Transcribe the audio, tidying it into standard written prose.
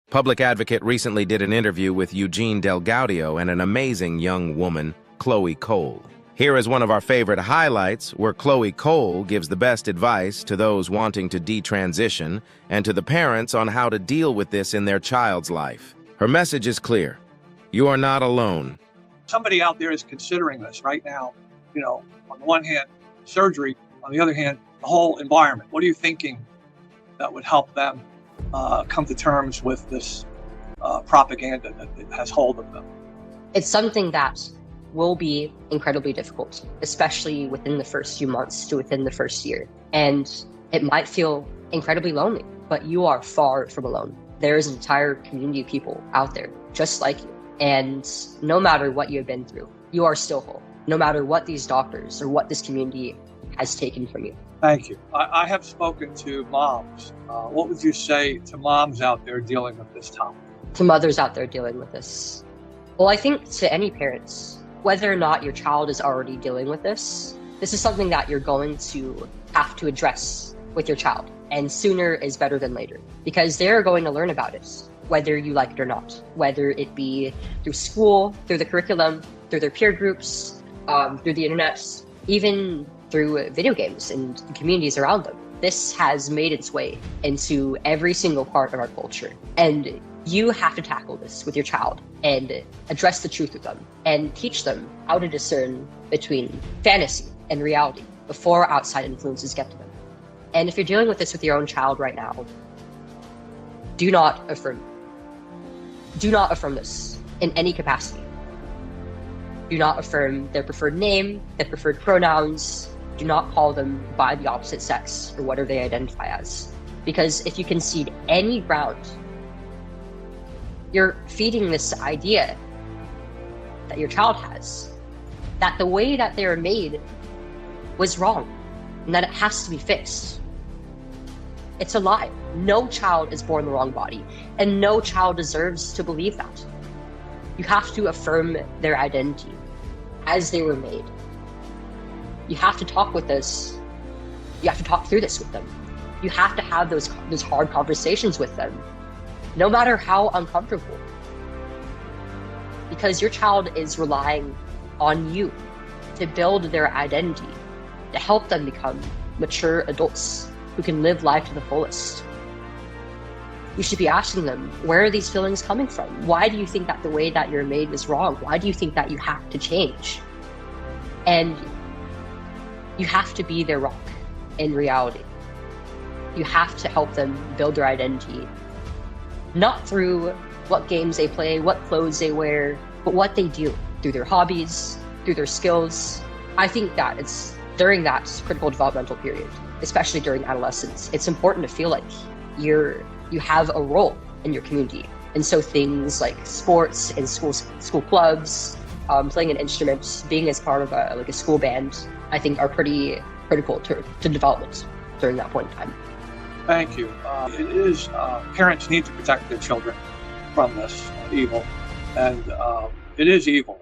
Public Advocate recently did an interview with Eugene Del Gaudio and an amazing young woman, Chole. Here is one of our favorite highlights where Chole gives the best advice to those wanting to detransition and to the parents on how to deal with this in their child's life. Her message is clear. You are not alone. Somebody out there is considering this right now, on the one hand, surgery, on the other hand, the whole environment. What are you thinking that would help them come to terms with this propaganda that has hold of them? It's something that will be incredibly difficult, especially within the first few months to within the first year. And it might feel incredibly lonely, but you are far from alone. There is an entire community of people out there just like you. And no matter what you have been through, you are still whole, no matter what these doctors or what this community has taken from you. Thank you. I have spoken to moms. What would you say to moms out there dealing with this topic? To mothers out there dealing with this? Well, I think to any parents, whether or not your child is already dealing with this is something that you're going to have to address with your child. And sooner is better than later, because they're going to learn about it, whether you like it or not, whether it be through school, through the curriculum, through their peer groups, through the internet, even through video games and the communities around them. This has made its way into every single part of our culture. And you have to tackle this with your child and address the truth with them and teach them how to discern between fantasy and reality before outside influences get to them. And if you're dealing with this with your own child right now, do not affirm. Do not affirm this in any capacity. Do not affirm their preferred name, their preferred pronouns. Do not call them by the opposite sex or whatever they identify as. Because if you concede any ground, you're feeding this idea that your child has, that the way that they were made was wrong and that it has to be fixed. It's a lie. No child is born in the wrong body, and no child deserves to believe that. You have to affirm their identity as they were made. You have to talk with this. You have to talk through this with them. You have to have those hard conversations with them, no matter how uncomfortable. Because your child is relying on you to build their identity, to help them become mature adults who can live life to the fullest. You should be asking them, where are these feelings coming from? Why do you think that the way that you're made is wrong? Why do you think that you have to change? And you have to be their rock in reality. You have to help them build their identity, not through what games they play, what clothes they wear, but what they do, through their hobbies, through their skills. I think that it's during that critical developmental period, especially during adolescence, it's important to feel like you have a role in your community. And so things like sports and school clubs, playing an instrument, being as part of a school band, I think are pretty critical to development during that point in time. Thank you. It is, parents need to protect their children from this evil, and it is evil.